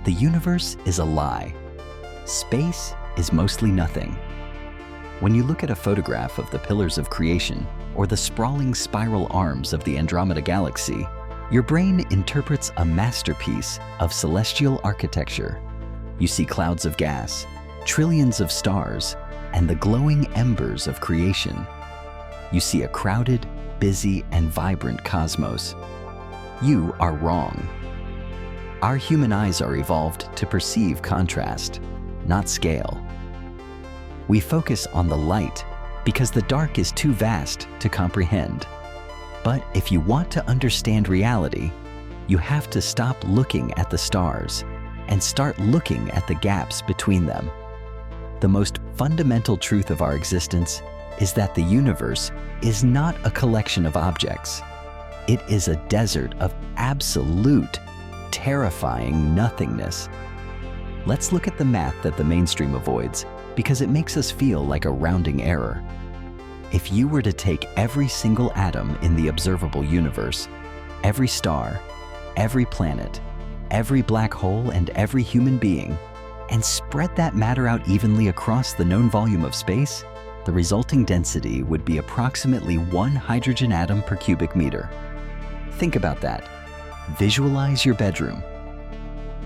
The universe is a lie. Space is mostly nothing. When you look at a photograph of the pillars of creation or the sprawling spiral arms of the Andromeda Galaxy, your brain interprets a masterpiece of celestial architecture. You see clouds of gas, trillions of stars, and the glowing embers of creation. You see a crowded, busy, and vibrant cosmos. You are wrong. Our human eyes are evolved to perceive contrast, not scale. We focus on the light because the dark is too vast to comprehend. But if you want to understand reality, you have to stop looking at the stars and start looking at the gaps between them. The most fundamental truth of our existence is that the universe is not a collection of objects. It is a desert of absolute, terrifying nothingness. Let's look at the math that the mainstream avoids because it makes us feel like a rounding error. If you were to take every single atom in the observable universe, every star, every planet, every black hole, and every human being, and spread that matter out evenly across the known volume of space, the resulting density would be approximately 1 hydrogen atom per cubic meter. Think about that. Visualize your bedroom.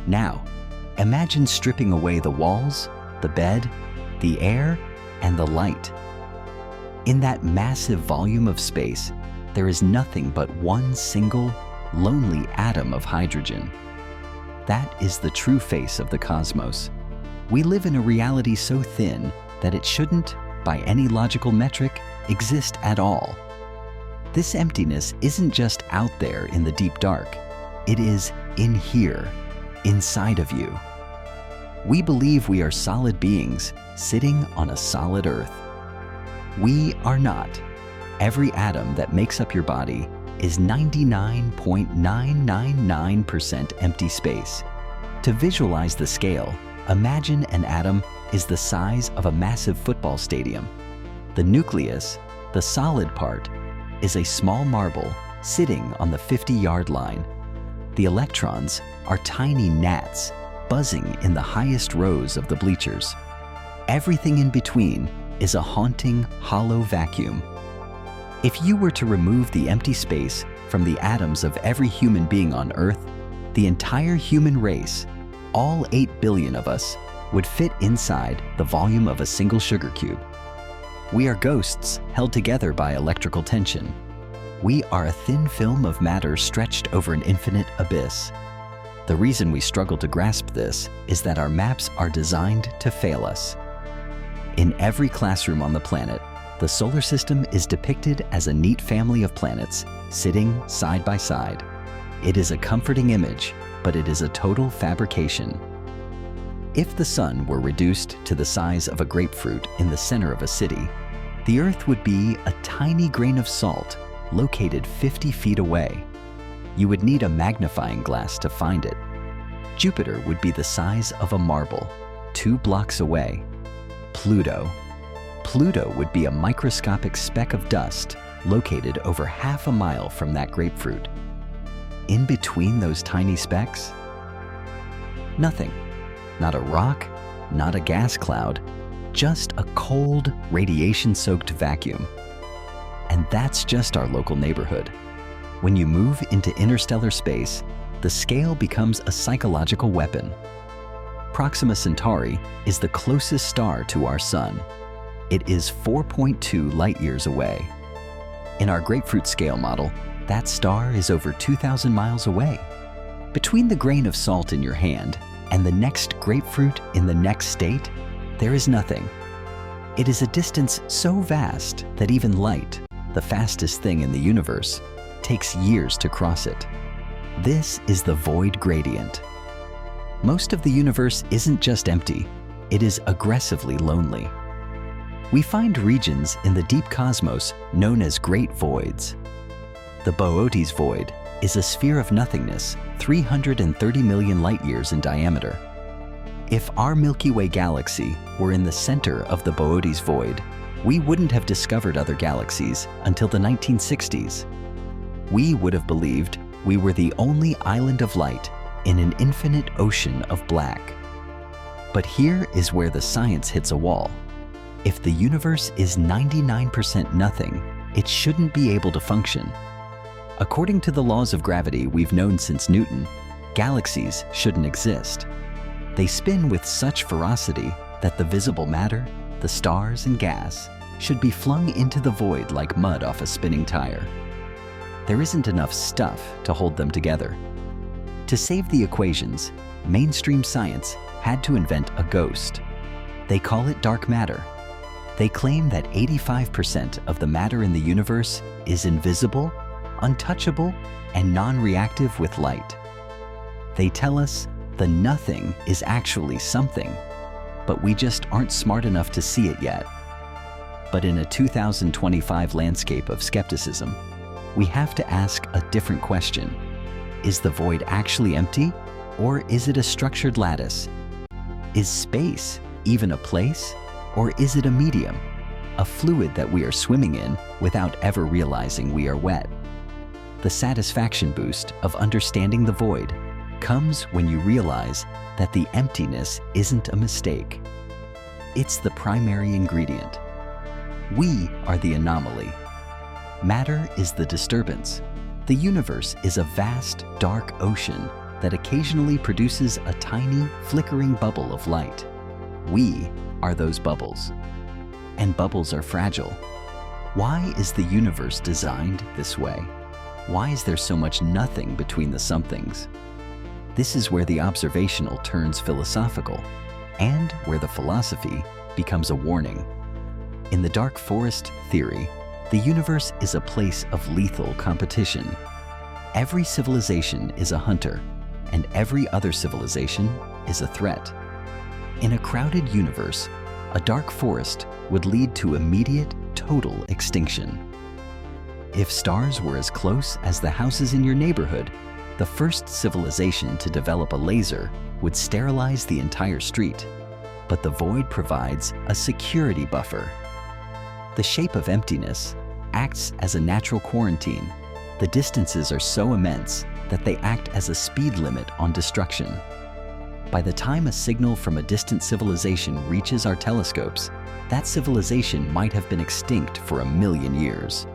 Now, imagine stripping away the walls, the bed, the air, and the light. In that massive volume of space, there is nothing but one single, lonely atom of hydrogen. That is the true face of the cosmos. We live in a reality so thin that it shouldn't, by any logical metric, exist at all. This emptiness isn't just out there in the deep dark. It is in here, inside of you. We believe we are solid beings sitting on a solid earth. We are not. Every atom that makes up your body is 99.999% empty space. To visualize the scale, imagine an atom is the size of a massive football stadium. The nucleus, the solid part, is a small marble sitting on the 50-yard line. The electrons are tiny gnats buzzing in the highest rows of the bleachers. Everything in between is a haunting, hollow vacuum. If you were to remove the empty space from the atoms of every human being on Earth, the entire human race, all 8 billion of us, would fit inside the volume of a single sugar cube. We are ghosts held together by electrical tension. We are a thin film of matter stretched over an infinite abyss. The reason we struggle to grasp this is that our maps are designed to fail us. In every classroom on the planet, the solar system is depicted as a neat family of planets sitting side by side. It is a comforting image, but it is a total fabrication. If the sun were reduced to the size of a grapefruit in the center of a city, the Earth would be a tiny grain of salt located 50 feet away. You would need a magnifying glass to find it. Jupiter would be the size of a marble, 2 blocks away. Pluto would be a microscopic speck of dust located over half a mile from that grapefruit. In between those tiny specks, nothing. Not a rock, not a gas cloud, just a cold, radiation-soaked vacuum. And that's just our local neighborhood. When you move into interstellar space, the scale becomes a psychological weapon. Proxima Centauri is the closest star to our sun. It is 4.2 light-years away. In our grapefruit scale model, that star is over 2,000 miles away. Between the grain of salt in your hand and the next grapefruit in the next state, there is nothing. It is a distance so vast that even light, the fastest thing in the universe, takes years to cross it. This is the void gradient. Most of the universe isn't just empty, it is aggressively lonely. We find regions in the deep cosmos known as great voids. The Boötes void is a sphere of nothingness 330 million light-years in diameter. If our Milky Way galaxy were in the center of the Boötes void, we wouldn't have discovered other galaxies until the 1960s. We would have believed we were the only island of light in an infinite ocean of black. But here is where the science hits a wall. If the universe is 99% nothing, it shouldn't be able to function. According to the laws of gravity we've known since Newton, galaxies shouldn't exist. They spin with such ferocity that the visible matter, the stars and gas, should be flung into the void like mud off a spinning tire. There isn't enough stuff to hold them together. To save the equations, mainstream science had to invent a ghost. They call it dark matter. They claim that 85% of the matter in the universe is invisible, untouchable, and non-reactive with light. They tell us the nothing is actually something, but we just aren't smart enough to see it yet. But in a 2025 landscape of skepticism, we have to ask a different question. Is the void actually empty, or is it a structured lattice? Is space even a place, or is it a medium, a fluid that we are swimming in without ever realizing we are wet? The satisfaction boost of understanding the void comes when you realize that the emptiness isn't a mistake. It's the primary ingredient. We are the anomaly. Matter is the disturbance. The universe is a vast, dark ocean that occasionally produces a tiny, flickering bubble of light. We are those bubbles. And bubbles are fragile. Why is the universe designed this way? Why is there so much nothing between the somethings? This is where the observational turns philosophical, and where the philosophy becomes a warning. In the dark forest theory, the universe is a place of lethal competition. Every civilization is a hunter, and every other civilization is a threat. In a crowded universe, a dark forest would lead to immediate, total extinction. If stars were as close as the houses in your neighborhood, the first civilization to develop a laser would sterilize the entire street. But the void provides a security buffer. The shape of emptiness acts as a natural quarantine. The distances are so immense that they act as a speed limit on destruction. By the time a signal from a distant civilization reaches our telescopes, that civilization might have been extinct for 1,000,000 years.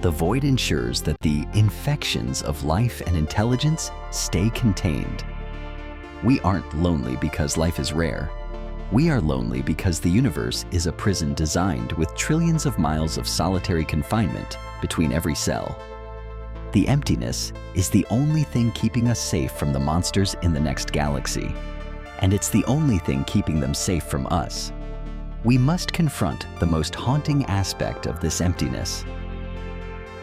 The void ensures that the infections of life and intelligence stay contained. We aren't lonely because life is rare. We are lonely because the universe is a prison designed with trillions of miles of solitary confinement between every cell. The emptiness is the only thing keeping us safe from the monsters in the next galaxy, and it's the only thing keeping them safe from us. We must confront the most haunting aspect of this emptiness.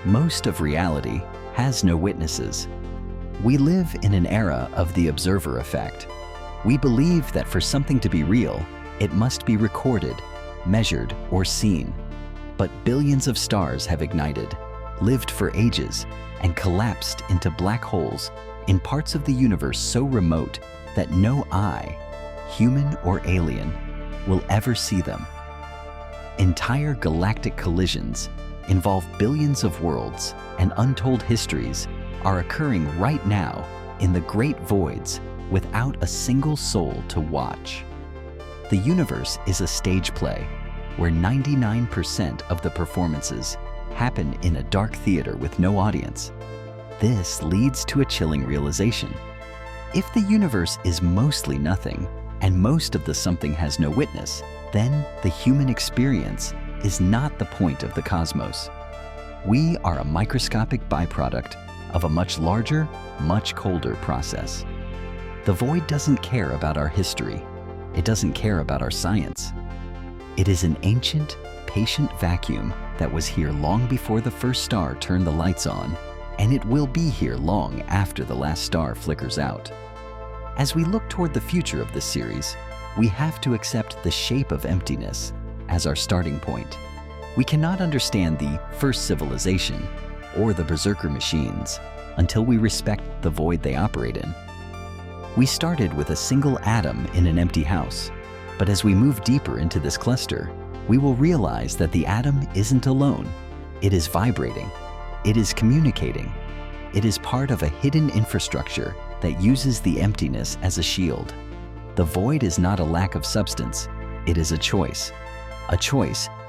Most of reality has no witnesses. We live in an era of the observer effect. We believe that for something to be real, it must be recorded, measured, or seen. But billions of stars have ignited, lived for ages, and collapsed into black holes in parts of the universe so remote that no eye, human or alien, will ever see them. Entire galactic collisions involve billions of worlds, and untold histories are occurring right now in the great voids without a single soul to watch. The universe is a stage play where 99% of the performances happen in a dark theater with no audience. This leads to a chilling realization. If the universe is mostly nothing, and most of the something has no witness, then the human experience is not the point of the cosmos. We are a microscopic byproduct of a much larger, much colder process. The void doesn't care about our history. It doesn't care about our science. It is an ancient, patient vacuum that was here long before the first star turned the lights on, and it will be here long after the last star flickers out. As we look toward the future of this series, we have to accept the shape of emptiness as our starting point. We cannot understand the first civilization or the berserker machines until we respect the void they operate in. We started with a single atom in an empty house, but as we move deeper into this cluster, we will realize that the atom isn't alone. It is vibrating. It is communicating. It is part of a hidden infrastructure that uses the emptiness as a shield. The void is not a lack of substance, it is a choice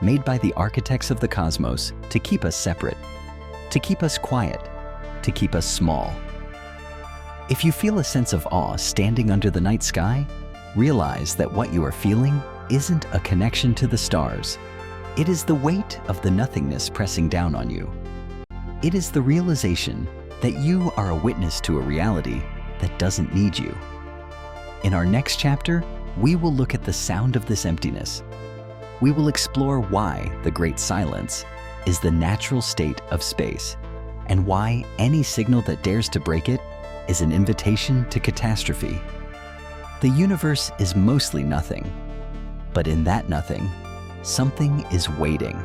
made by the architects of the cosmos to keep us separate, to keep us quiet, to keep us small. If you feel a sense of awe standing under the night sky, realize that what you are feeling isn't a connection to the stars. It is the weight of the nothingness pressing down on you. It is the realization that you are a witness to a reality that doesn't need you. In our next chapter, we will look at the sound of this emptiness. We will explore why the great silence is the natural state of space, and why any signal that dares to break it is an invitation to catastrophe. The universe is mostly nothing, but in that nothing, something is waiting.